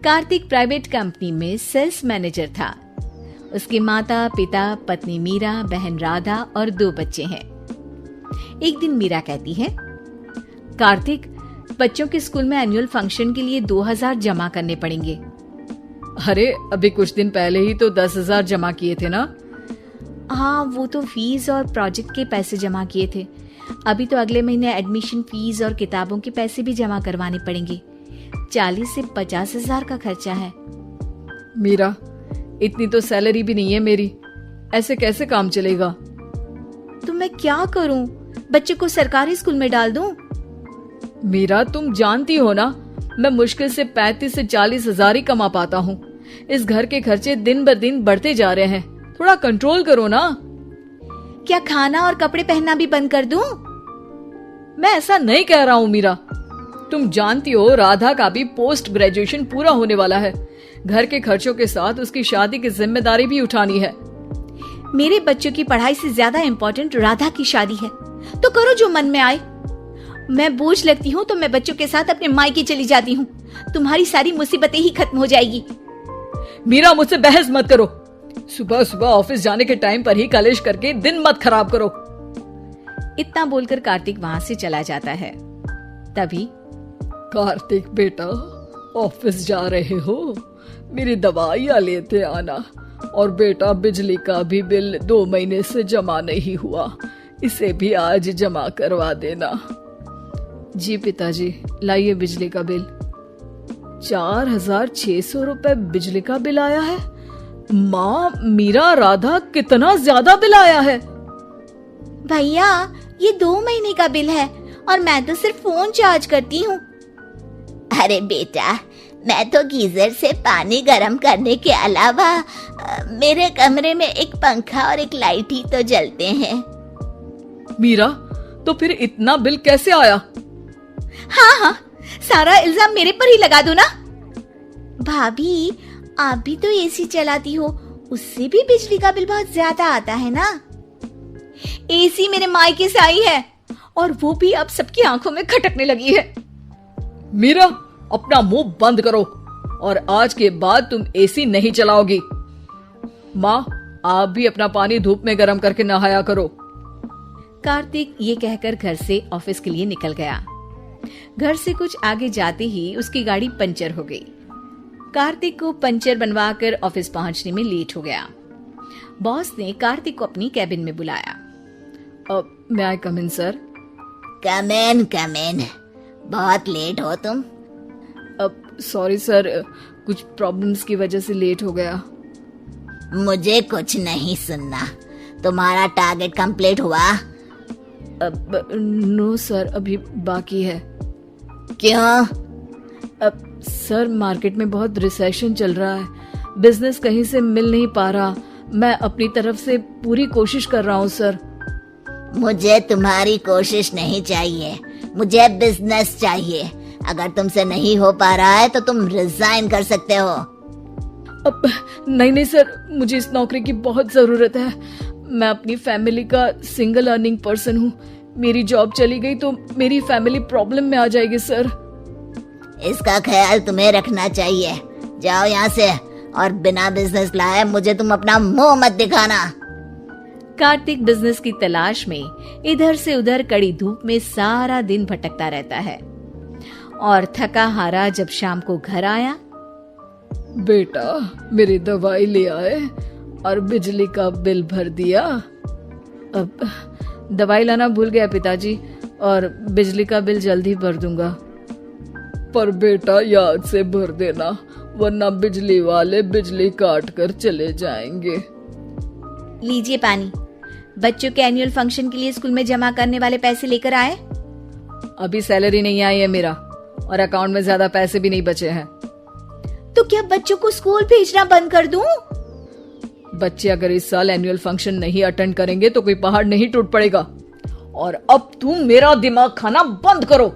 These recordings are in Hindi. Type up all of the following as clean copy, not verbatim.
कार्तिक प्राइवेट कंपनी में सेल्स मैनेजर था। उसके माता पिता, पत्नी मीरा, बहन राधा और 2 बच्चे हैं। एक दिन मीरा कहती है, कार्तिक, बच्चों के स्कूल में एनुअल फंक्शन के लिए 2000 जमा करने पड़ेंगे। अरे अभी कुछ दिन पहले ही तो 10,000 जमा किए थे ना। हाँ, वो तो फीस और प्रोजेक्ट के पैसे जमा किए थे। अभी तो अगले महीने एडमिशन फीस और किताबों के पैसे भी जमा करवाने पड़ेंगे। 40 से 50,000 का खर्चा है। मीरा, इतनी तो सैलरी भी नहीं है मेरी, ऐसे कैसे काम चलेगा? तो मैं क्या करूं? बच्चे को सरकारी स्कूल में डाल दूं? मीरा, तुम जानती हो ना, मैं मुश्किल से 35 से 40,000 ही कमा पाता हूँ। इस घर के खर्चे दिन ब दिन बढ़ते जा रहे हैं, थोड़ा कंट्रोल करो ना। क्या खाना और कपड़े पहनना भी बंद कर दूं? मैं ऐसा नहीं कह रहा हूँ मीरा। तुम जानती हो राधा का भी पोस्ट ग्रेजुएशन पूरा होने वाला है। घर के खर्चों के साथ उसकी शादी की जिम्मेदारी भी उठानी है। मेरे बच्चों की पढ़ाई से ज्यादा इम्पोर्टेंट राधा की शादी है, तो करो जो मन में आए। मैं बोझ लगती हूँ तो मैं बच्चों के साथ अपने मायके चली जाती हूँ। तुम्हारी सारी मुसीबतें ही खत्म हो जाएगी। मीरा, मुझसे बहस मत करो। सुबह सुबह ऑफिस जाने के टाइम पर ही कलेश करके दिन मत खराब करो। इतना बोलकर कार्तिक वहां से चला जाता है। तभी, कार्तिक बेटा, ऑफिस जा रहे हो? मेरी दवाइयाँ लेते आना। और बेटा, बिजली का भी बिल 2 महीने से जमा नहीं हुआ, इसे भी आज जमा करवा देना। जी पिताजी, लाइए बिजली का बिल। 4,600 रुपए बिजली का बिल आया है। माँ, मीरा, राधा, कितना ज्यादा बिल आया है। भैया, ये 2 महीने का बिल है और मैं तो सिर्फ फोन चार्ज करती हूँ। अरे बेटा, मैं तो गीजर से पानी गर्म करने के अलावा मेरे कमरे में एक पंखा और एक लाइट ही तो जलते हैं। मीरा, तो फिर इतना बिल कैसे आया? हाँ, सारा इल्जाम मेरे पर ही लगा दो ना। भाभी, आप भी तो एसी चलाती हो, उससे भी बिजली का बिल बहुत ज्यादा आता है ना। एसी मेरे मायके से आई है और वो भी अब सबकी आंखों में खटकने लगी है। मीरा, अपना मुंह बंद करो और आज के बाद तुम एसी नहीं चलाओगी। माँ, आप भी अपना पानी धूप में गर्म करके नहाया करो। कार्तिक ये कहकर घर से ऑफिस के लिए निकल गया। घर से कुछ आगे जाते ही उसकी गाड़ी पंचर हो गई। कार्तिक को पंचर बनवाकर ऑफिस पहुंचने में लेट हो गया। बॉस ने कार्तिक को अपनी कैबिन में बुलाया। may I come in, sir? Come in. बहुत लेट हो तुम। सॉरी सर, कुछ प्रॉब्लम्स की वजह से लेट हो गया। मुझे कुछ नहीं सुनना। तुम्हारा टारगेट कंप्लीट हुआ? नो सर, अभी बाकी है। क्यों? सर, मार्केट में बहुत रिसेशन चल रहा है, बिजनेस कहीं से मिल नहीं पा रहा। मैं अपनी तरफ से पूरी कोशिश कर रहा हूँ सर। मुझे तुम्हारी कोशिश नहीं चाहिए, मुझे बिजनेस चाहिए। अगर तुमसे नहीं हो पा रहा है तो तुम रिजाइन कर सकते हो। नहीं सर, मुझे इस नौकरी की बहुत जरूरत है। मैं अपनी फैमिली का सिंगल अर्निंग पर्सन हूँ। मेरी जॉब चली गई तो मेरी फैमिली प्रॉब्लम में आ जाएगी सर। इसका ख्याल तुम्हें रखना चाहिए। जाओ यहाँ से और बिना बिजनेस लाए मुझे तुम अपना मुंह मत दिखाना। कार्तिक बिजनेस की तलाश में इधर से उधर कड़ी धूप में सारा दिन भटकता रहता है और थका हारा जब शाम को घर आया। बेटा, मेरी दवाई ले आए और बिजली का बिल भर दिया। अब दवाई लाना भूल गया पिताजी, और बिजली का बिल जल्दी भर दूंगा। पर बेटा, याद से भर देना, वरना बिजली वाले बिजली काट कर चले जाएंगे। लीजिए पानी। बच्चों के एनुअल फंक्शन के लिए स्कूल में जमा करने वाले पैसे लेकर आए? अभी सैलरी नहीं आई है मेरा, और अकाउंट में ज्यादा पैसे भी नहीं बचे हैं। तो क्या बच्चों को स्कूल भेजना बंद कर दूं? बच्चे अगर इस साल एनुअल फंक्शन नहीं अटेंड करेंगे तो कोई पहाड़ नहीं टूट पड़ेगा। और अब तुम मेरा दिमाग खाना बंद करो।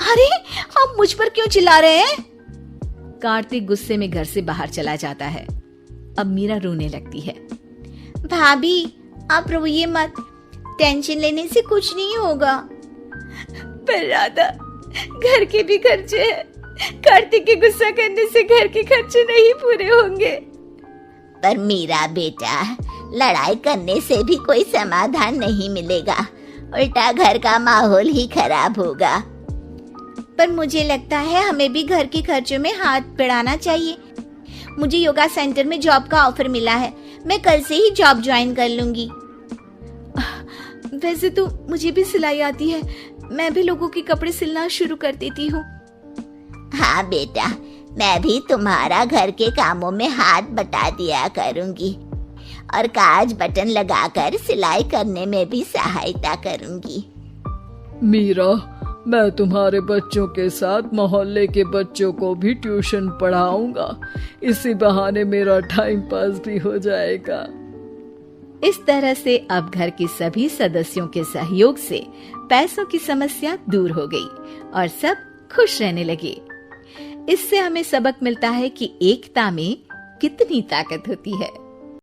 अरे, आप मुझ पर क्यों चिल्ला रहे हैं? कार्तिक गुस्से में घर से बाहर चला जाता है। अब मीरा रोने लगती है। भाभी, आप रोइए मत, टेंशन लेने से कुछ नहीं होगा। पर राधा, घर के भी खर्चे हैं, कार्तिक के गुस्सा करने से घर के खर्चे नहीं पूरे होंगे। पर मीरा बेटा, लड़ाई करने से भी कोई समाधान नहीं मिलेगा, उल्टा घर का माहौल ही खराब होगा। पर मुझे लगता है हमें भी घर के खर्चों में हाथ बढ़ाना चाहिए। मुझे योगा सेंटर में जॉब का ऑफर मिला है, मैं कल से ही जॉब ज्वाइन कर लूंगी। वैसे तो मुझे भी सिलाई आती है, मैं भी लोगों के कपड़े सिलना शुरू कर देती हूँ। हाँ बेटा, मैं भी तुम्हारा घर के कामों में हाथ बटा दिया करूंगी और काज बटन लगाकर सिलाई करने में भी सहायता करूंगी। मीरा, मैं तुम्हारे बच्चों के साथ मोहल्ले के बच्चों को भी ट्यूशन पढ़ाऊंगा। इसी बहाने मेरा टाइम पास भी हो जाएगा। इस तरह से अब घर के सभी सदस्यों के सहयोग से पैसों की समस्या दूर हो गई और सब खुश रहने लगे। इससे हमें सबक मिलता है कि एकता में कितनी ताकत होती है।